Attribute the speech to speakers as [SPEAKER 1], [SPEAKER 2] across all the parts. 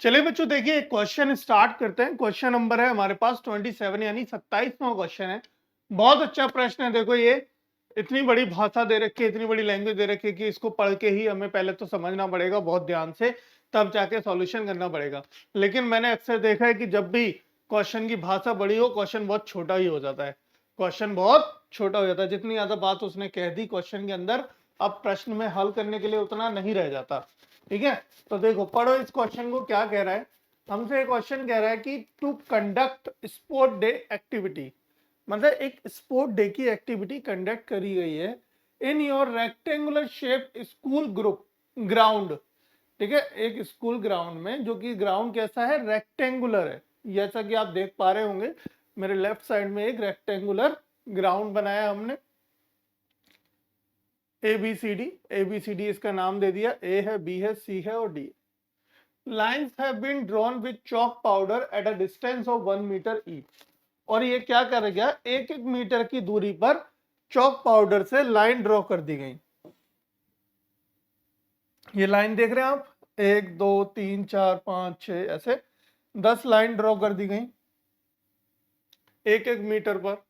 [SPEAKER 1] चलिए बच्चों, देखिए क्वेश्चन स्टार्ट करते हैं। क्वेश्चन नंबर है हमारे पास 27 यानी 27वां क्वेश्चन है। बहुत अच्छा प्रश्न है। देखो, ये इतनी बड़ी भाषा दे रखी है, इतनी बड़ी लैंग्वेज दे रखी है कि इसको पढ़ के ही हमें पहले तो समझना पड़ेगा बहुत ध्यान से, तब जाके सॉल्यूशन करना पड़ेगा। लेकिन मैंने अक्सर देखा है कि जब भी क्वेश्चन की भाषा बड़ी हो, क्वेश्चन बहुत छोटा ही हो जाता है। क्वेश्चन बहुत छोटा हो जाता है, जितनी ज्यादा बात उसने कह दी क्वेश्चन के अंदर, अब प्रश्न में हल करने के लिए उतना नहीं रह जाता। ठीक है, तो देखो पढ़ो इस क्वेश्चन को। क्या कह रहा है हमसे? क्वेश्चन कह रहा है कि to conduct sport day activity, मतलब एक स्पोर्ट डे की एक्टिविटी कंडक्ट करी गई है in your rectangular shape school group ground. ठीक है, एक स्कूल ग्राउंड में, जो कि ग्राउंड कैसा है? रेक्टेंगुलर है। जैसा कि आप देख पा रहे होंगे मेरे लेफ्ट साइड में एक रेक्टेंगुलर ग्राउंड बनाया हमने, ए बी सी डी इसका नाम दे दिया। ए है, बी है, सी है और D. Lines have been drawn with chalk powder at a distance of 1 metre each। और ये क्या कर गया? एक एक मीटर की दूरी पर चौक पाउडर से लाइन ड्रॉ कर दी गई। ये लाइन देख रहे हैं आप, 1 2 3 4 5 6, ऐसे 10 लाइन ड्रॉ कर दी गई एक एक मीटर पर।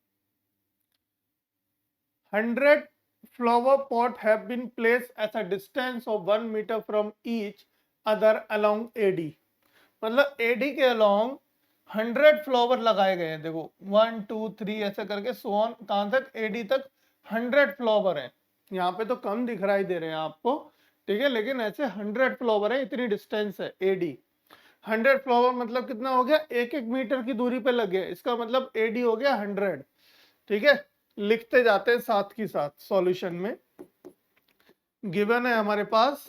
[SPEAKER 1] 100 flower pot have been placed at a distance of 1 metre from each other along AD। मतलब एडी के अलोंग 100 फ्लावर लगाए गए हैं। देखो 1 2 3 ऐसे करके सोन कहां तक? एडी तक 100 फ्लावर है। यहाँ पे तो कम दिखाई दे रहे हैं आपको, ठीक है, लेकिन ऐसे 100 फ्लावर है, इतनी डिस्टेंस है एडी। 100 फ्लावर मतलब कितना हो गया? एक एक मीटर की दूरी पे लगे, इसका मतलब एडी हो गया 100। ठीक है, लिखते जाते हैं साथ की साथ सॉल्यूशन में। गिवन है हमारे पास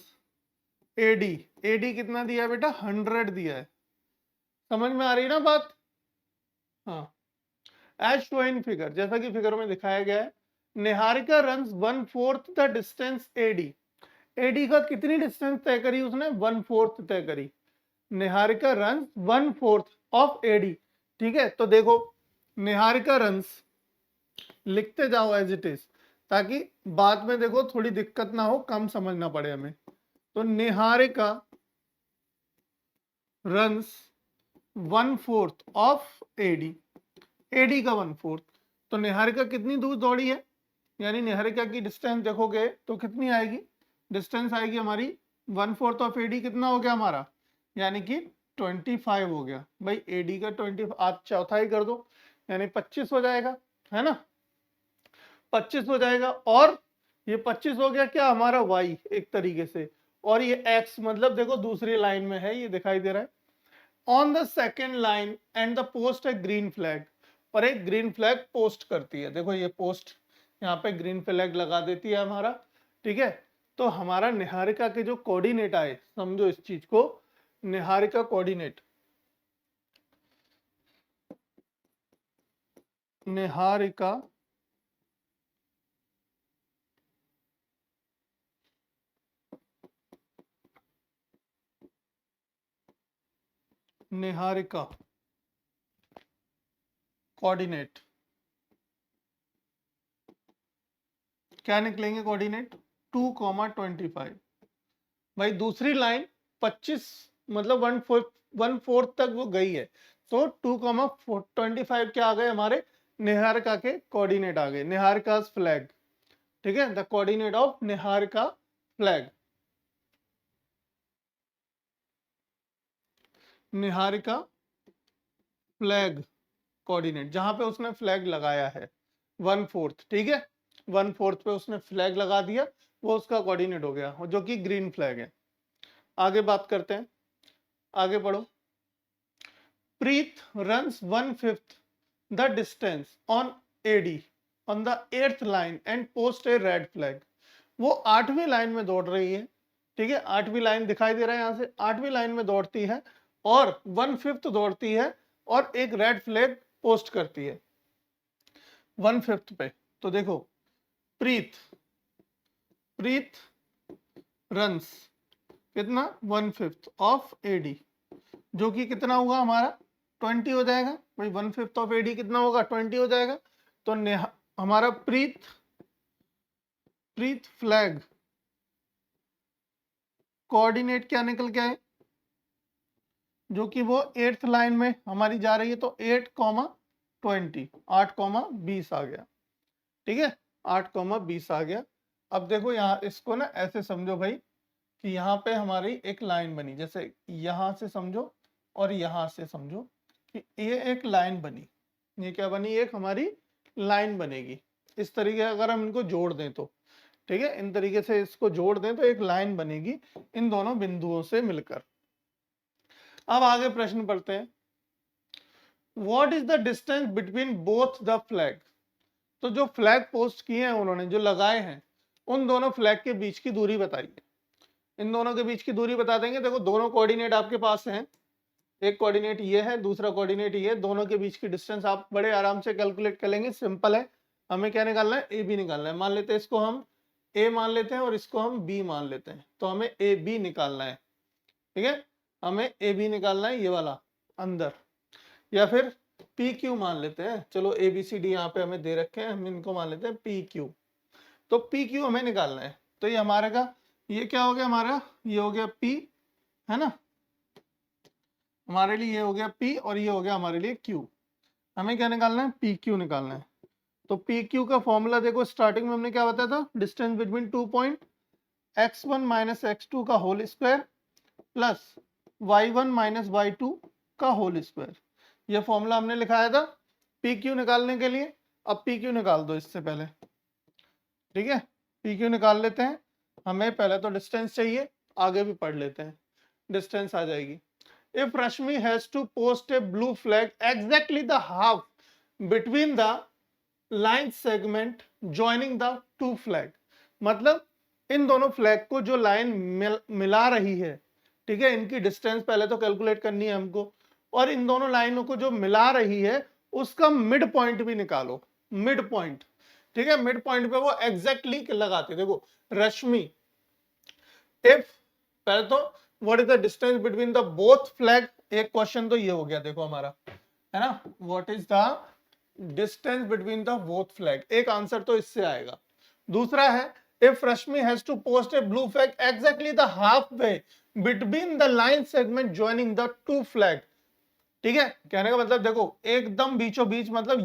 [SPEAKER 1] एडी, एडी कितना दिया है बेटा? 100 दिया है। समझ में आ रही है ना बात? हाँ, एज शो इन फिगर, जैसा कि फिगर में दिखाया गया है। Niharika runs 1/4 the distance AD. AD का कितनी डिस्टेंस तय करी उसने? 1/4 तय करी। Niharika runs 1/4 of AD. ठीक है, तो देखो निहारिका रन्स लिखते जाओ एज इट इज, ताकि बाद में देखो थोड़ी दिक्कत ना हो, कम समझना पड़े हमें। तो Niharika runs 1/4 of AD, AD का 1/4। तो निहारिका कितनी दूर दौड़ी है? यानी निहारिका की डिस्टेंस देखोगे तो कितनी आएगी? डिस्टेंस आएगी हमारी 1/4 ऑफ एडी। कितना हो गया हमारा? यानी कि 25 हो गया भाई। एडी का 20 आज चौथाई कर दो, यानी 25 हो जाएगा, है ना? 25 हो जाएगा। और ये 25 हो गया क्या हमारा? वाई एक तरीके से। और ये एक्स, मतलब देखो दूसरी लाइन में है, ये दिखाई दे रहा है। On the second line and the post A green flag, और एक ग्रीन फ्लैग पोस्ट करती है। देखो ये पोस्ट, यहाँ पे ग्रीन फ्लैग लगा देती है हमारा। ठीक है, तो हमारा निहारिका के जो कोऑर्डिनेट आए, समझो इस चीज को, निहारिका कोऑर्डिनेट, निहारिका निहारिका कोऑर्डिनेट क्या निकलेंगे? कोऑर्डिनेट 2,25। भाई दूसरी लाइन 25 मतलब 1/4 तक वो गई है, तो 2,25 क्या आ गए हमारे? निहारिका के कोऑर्डिनेट आ गए, निहारिका फ्लैग। ठीक है, the coordinate of Niharika flag, Niharika flag coordinate, जहां पे उसने फ्लैग लगाया है 1/4। ठीक है, 1/4 पे उसने फ्लैग लगा दिया, वो उसका कोऑर्डिनेट हो गया, जो कि ग्रीन फ्लैग है। आगे बात करते हैं, आगे पढ़ो। Preet runs 1/5 the distance on AD on the 8th line and post a red flag. वो 8वीं लाइन में दौड़ रही है। ठीक है, 8वीं लाइन दिखाई दे रहा है यहाँ से, 8वीं लाइन में दौड़ती है और 1/5 दौड़ती है और एक रेड फ्लैग पोस्ट करती है 1/5 पे। तो देखो प्रीत, प्रीत रन्स कितना? 1/5 ऑफ एडी, जो कि कितना हुआ हमारा? 20 हो जाएगा भाई। 1/5 ऑफ एडी कितना होगा? 20 हो जाएगा। तो हमारा प्रीत, प्रीत फ्लैग कोऑर्डिनेट क्या निकल के आए? जो कि वो 8th लाइन में हमारी जा रही है, तो 8,20 8,20 आ गया। ठीक है, 8,20 आ गया। अब देखो यहाँ इसको ना ऐसे समझो भाई कि यहाँ पे हमारी एक लाइन बनी, जैसे यहाँ से समझो और यहाँ से समझो कि ये एक लाइन बनी। ये क्या बनी? एक हमारी लाइन बनेगी। इस तरीके अगर हम इनको जोड़ दें तो, ठीक है, इन तरीके से इसको जोड़ दें तो एक लाइन बनेगी इन दोनों बिंदुओं से मिलकर। अब आगे प्रश्न पढ़ते हैं। What is the distance between both the flag? तो जो फ्लैग पोस्ट किए हैं उन्होंने, जो लगाए हैं, उन दोनों फ्लैग के बीच की दूरी बताइए। इन दोनों के बीच की दूरी बता देंगे। देखो दोनों कोऑर्डिनेट आपके पास हैं, एक कोऑर्डिनेट ये है, दूसरा कोऑर्डिनेट ये है। दोनों के बीच की डिस्टेंस आप बड़े आराम से कैलकुलेट कर लेंगे। सिंपल है, हमें क्या निकालना है? ए बी निकालना है। मान लेते हैं इसको हम ए मान लेते हैं और इसको हम बी मान लेते हैं, तो हमें ए बी निकालना है। ठीक है, हमें ए बी निकालना है, ये वाला अंदर, या फिर पी क्यू मान लेते हैं। चलो ए बी सी डी यहाँ पे हमें दे रखे हैं, हम इनको मान लेते हैं पी क्यू। तो पी क्यू हमें निकालना है। तो ये हमारे का, ये क्या हो गया हमारा? ये हो गया पी, है ना, हमारे लिए ये हो गया पी और ये हो गया हमारे लिए क्यू। हमें क्या निकालना है? पी क्यू निकालना है। तो पी क्यू का फॉर्मूला देखो, स्टार्टिंग में हमने क्या बताया था? Distance between 2 point, x1 minus x2 का whole square plus y1 minus y2 का होल स्क्वायर। ये फॉर्मूला हमने लिखाया था पी क्यू निकालने के लिए। अब पी क्यू निकाल दो इससे पहले। ठीक है, पी क्यू निकाल लेते हैं। हमें पहले तो डिस्टेंस चाहिए, आगे भी पढ़ लेते हैं। डिस्टेंस आ जाएगी। If Rashmi has to post a blue flag exactly the half between the line segment joining the two flag, मतलब इन दोनों फ्लैग को जो लाइन मिला रही है, ठीक है, इनकी डिस्टेंस पहले तो कैलकुलेट करनी है हमको, और इन दोनों लाइनों को जो मिला रही है उसका मिड पॉइंट भी निकालो। मिड पॉइंट, ठीक है, मिड पॉइंट पे वो एग्जैक्टली लगाते। देखो रश्मि, इफ, पहले तो what is the distance between the both flag, एक क्वेश्चन तो ये हो गया देखो हमारा, है ना, what is the distance between the both flag, एक आंसर तो इससे आएगा। दूसरा है if Rashmi has to post a blue flag exactly the half way between the line segment joining the two flag. ठीक है, कहने का मतलब देखो एकदम बीचों बीच, मतलब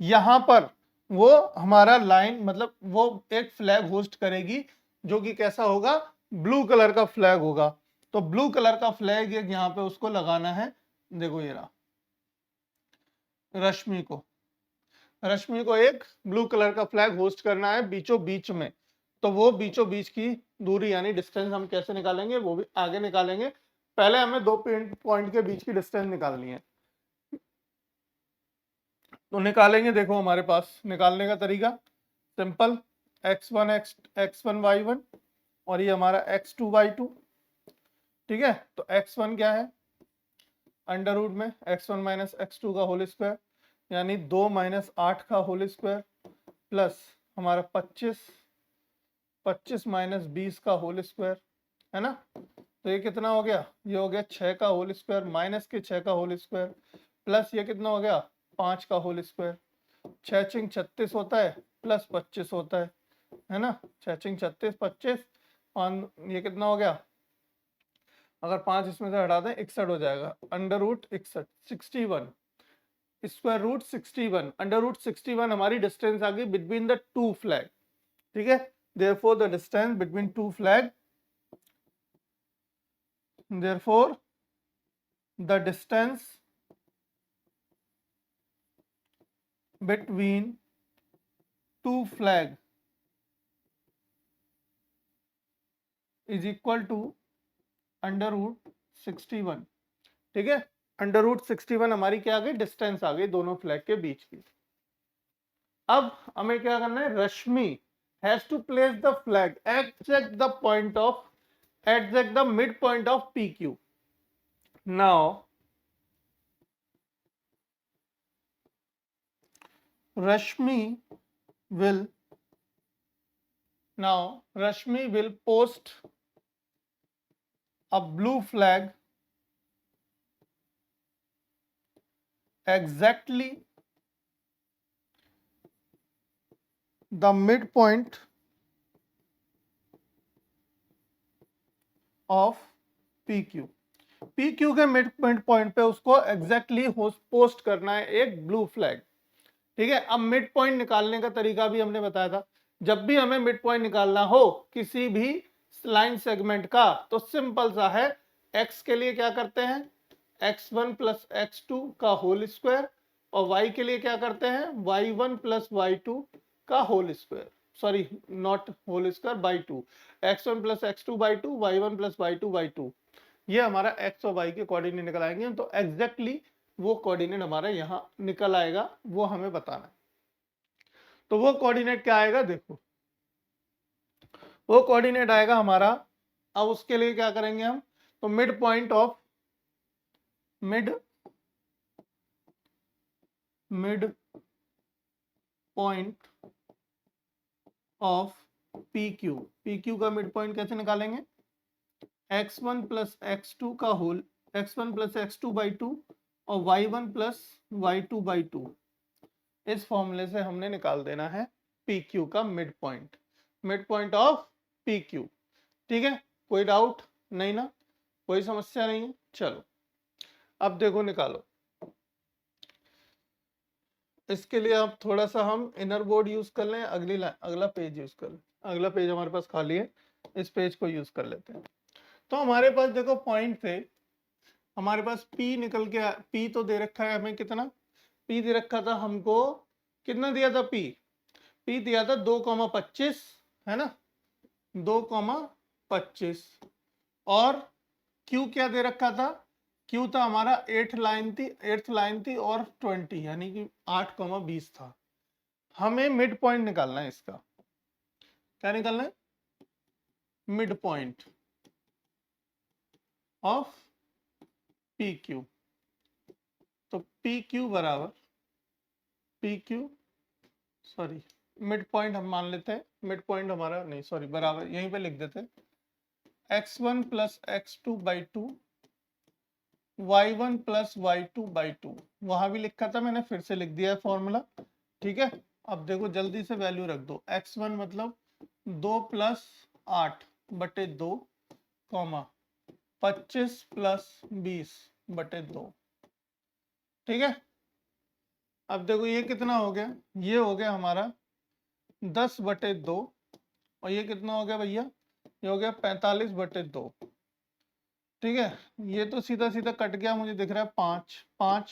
[SPEAKER 1] यहां पर वो हमारा लाइन, मतलब वो एक फ्लैग होस्ट करेगी जो कि कैसा होगा? ब्लू कलर का फ्लैग होगा। तो ब्लू कलर का फ्लैग यहां पे उसको लगाना है। देखो ये रहा, रश्मि को एक ब्लू कलर का फ्लैग होस्ट करना है बीचों बीच में। तो वो बीचों बीच की दूरी यानी डिस्टेंस हम कैसे निकालेंगे वो भी आगे निकालेंगे। पहले हमें दो पॉइंट के बीच की डिस्टेंस निकालनी है। तो निकालेंगे, देखो हमारे पास निकालने का तरीका सिंपल, x1 y1 और ये हमारा x2 y2। ठीक है, तो x1 क्या है? अंडर रूट में x1 माइनस x2 का होल स्क्वायर, यानी 2 माइनस 8 का होल स्क्वायर प्लस हमारा 25 माइनस 20 का होल स्क्वायर, है ना। तो ये कितना हो गया? ये हो गया 6 का होल स्क्वायर माइनस के 6 का होल स्क्वायर प्लस ये कितना हो गया? 5 का होल स्क्वायर। 6 चिंग 36 होता है प्लस 25 होता है ना। 6 चिंग 36 25 और ये कितना हो गया? अगर 5 इसमें से हटा दें 61 हो जाएगा। Under root 61 61 square root 61 under root 61 हमारी डिस्टेंस आ गई बिटवीन द टू फ्लैग। ठीक है, therefore the distance between two flag, therefore the distance between two flag is equal to under root 61। ठीक है, अंडर रूट 61 हमारी क्या आ गई? डिस्टेंस आ गई दोनों फ्लैग के बीच की। अब हमें क्या करना है? Rashmi has to place the flag exact the point of exact the midpoint of PQ. Now Rashmi will post a blue flag exactly the midpoint of PQ। P Q के मिड पॉइंट पे उसको एग्जैक्टली पोस्ट करना है एक blue flag. ठीक है, अब mid point निकालने का तरीका भी हमने बताया था। जब भी हमें मिड पॉइंट निकालना हो किसी भी लाइन सेगमेंट का तो सिंपल सा है, x के लिए क्या करते हैं x1 प्लस x2 का होल स्क्वायर, और y के लिए क्या करते हैं y1 प्लस y2 का whole square, sorry not whole square by 2, x1 plus x2 by 2, y1 plus y2 by 2, ये हमारा x और y के कोऑर्डिनेट निकल आएंगे। तो एग्जैक्टली वो कोऑर्डिनेट हमारा यहाँ निकल आएगा, वो हमें बताना है। तो वो कोऑर्डिनेट क्या आएगा देखो, वो कोऑर्डिनेट आएगा हमारा, अब उसके लिए क्या करेंगे हम, तो mid point of P Q का मिड पॉइंट कैसे निकालेंगे, x1 प्लस x2 का whole, x1 plus x2 by 2 और y1 प्लस y2 बाई 2, इस फॉर्मूले से हमने निकाल देना है पी क्यू का mid point of P Q. ठीक है, कोई डाउट नहीं ना, कोई समस्या नहीं है। चलो अब देखो निकालो, इसके लिए आप थोड़ा सा हम इनर बोर्ड यूज कर लें, अगला पेज यूज कर लें, अगला पेज हमारे पास खाली है, इस पेज को यूज कर लेते हैं। तो हमारे पास देखो पॉइंट थे, हमारे पास P निकल के P तो दे रखा है हमें, कितना P दे रखा था हमको, कितना दिया था P दिया था 2,25 है ना, 2,25, और Q क्या दे रखा था, Q था हमारा 8th लाइन थी और 20 यानी कि 8,20 था। हमें मिड पॉइंट निकालना है इसका, क्या निकालना है, mid point of P Q. तो पी क्यू बराबर सॉरी मिड पॉइंट हम मान लेते हैं, मिड पॉइंट हमारा नहीं सॉरी बराबर यहीं पे लिख देते हैं, x1 plus x2 by 2, y1 plus y2 by 2, वहां भी लिखा था मैंने, फिर से लिख दिया है फॉर्मूला। ठीक है, अब देखो जल्दी से वैल्यू रख दो, x1 मतलब 2 प्लस 8 बटे 2, 25 प्लस 20 बटे 2। ठीक है, अब देखो ये कितना हो गया, ये हो गया हमारा 10 बटे 2, और ये कितना हो गया भैया, ये हो गया 45 बटे 2। ठीक है, ये तो सीधा सीधा कट गया, मुझे दिख रहा है 5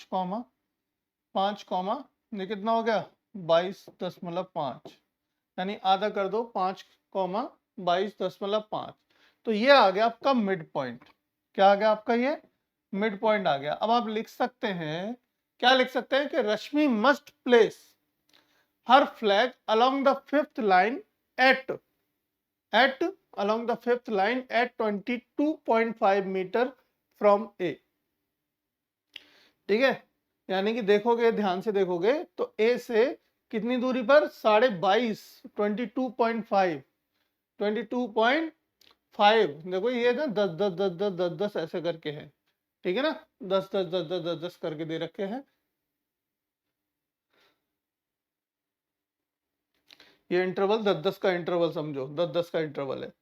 [SPEAKER 1] कॉमा ये कितना हो गया 22.5, यानी आधा कर दो 5,22.5। तो ये आ गया आपका मिड पॉइंट, क्या आ गया आपका ये मिड पॉइंट आ गया। अब आप लिख सकते हैं, क्या लिख सकते हैं कि Rashmi must place her flag along the fifth line at along the fifth line at 22.5 metre from A. ठीक है, यानी कि देखोगे ध्यान से देखोगे तो ए से कितनी दूरी पर, 22.5 22.5 देखो ये ना 10 ऐसे करके है। ठीक है ना, 10 करके दे रखे हैं, ये इंटरवल 10 का इंटरवल समझो, 10 का इंटरवल है।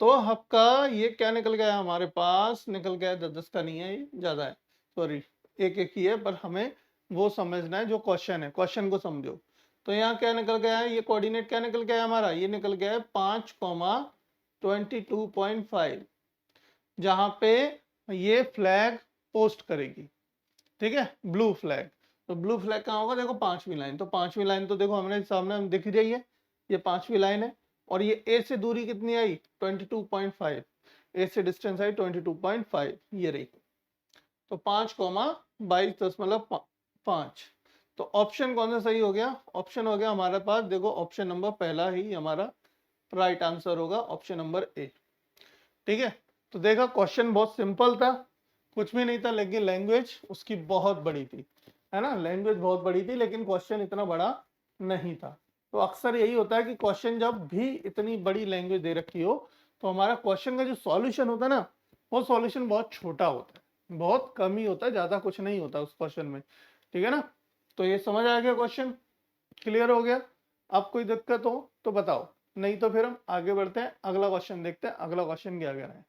[SPEAKER 1] तो आपका ये क्या निकल गया हमारे पास, निकल गया 10 का नहीं है, ये ज्यादा है, सॉरी एक ही है, पर हमें वो समझना है जो क्वेश्चन है, क्वेश्चन को समझो। तो यहाँ क्या निकल गया है, ये कोऑर्डिनेट क्या निकल गया है हमारा, ये निकल गया है 5,22.5, जहां पे ये फ्लैग पोस्ट करेगी। ठीक है, ब्लू फ्लैग, तो ब्लू फ्लैग कहाँ होगा, देखो 5वीं लाइन, तो 5वीं लाइन तो देखो हमने सामने दिख रही है, ये 5वीं लाइन है, और ये ए से दूरी कितनी आई 22.5, ए से डिस्टेंस आई 22.5, ये रही। तो 5,22.5, तो ऑप्शन कौन सा सही हो गया, ऑप्शन हो गया हमारे पास, देखो ऑप्शन नंबर पहला ही हमारा राइट आंसर होगा, ऑप्शन नंबर ए। ठीक है, तो देखा क्वेश्चन बहुत सिंपल था, कुछ भी नहीं था, लेकिन लैंग्वेज उसकी बहुत बड़ी थी, है ना, लैंग्वेज बहुत बड़ी थी, लेकिन क्वेश्चन इतना बड़ा नहीं था। तो अक्सर यही होता है कि क्वेश्चन जब भी इतनी बड़ी लैंग्वेज दे रखी हो तो हमारा क्वेश्चन का जो सॉल्यूशन होता है ना, वो सॉल्यूशन बहुत छोटा होता है, बहुत कम ही होता है, ज्यादा कुछ नहीं होता उस क्वेश्चन में। ठीक है ना, तो ये समझ आ गया, क्वेश्चन क्लियर हो गया। अब कोई दिक्कत हो तो बताओ, नहीं तो फिर हम आगे बढ़ते हैं, अगला क्वेश्चन देखते हैं, अगला क्वेश्चन क्या कह रहा है।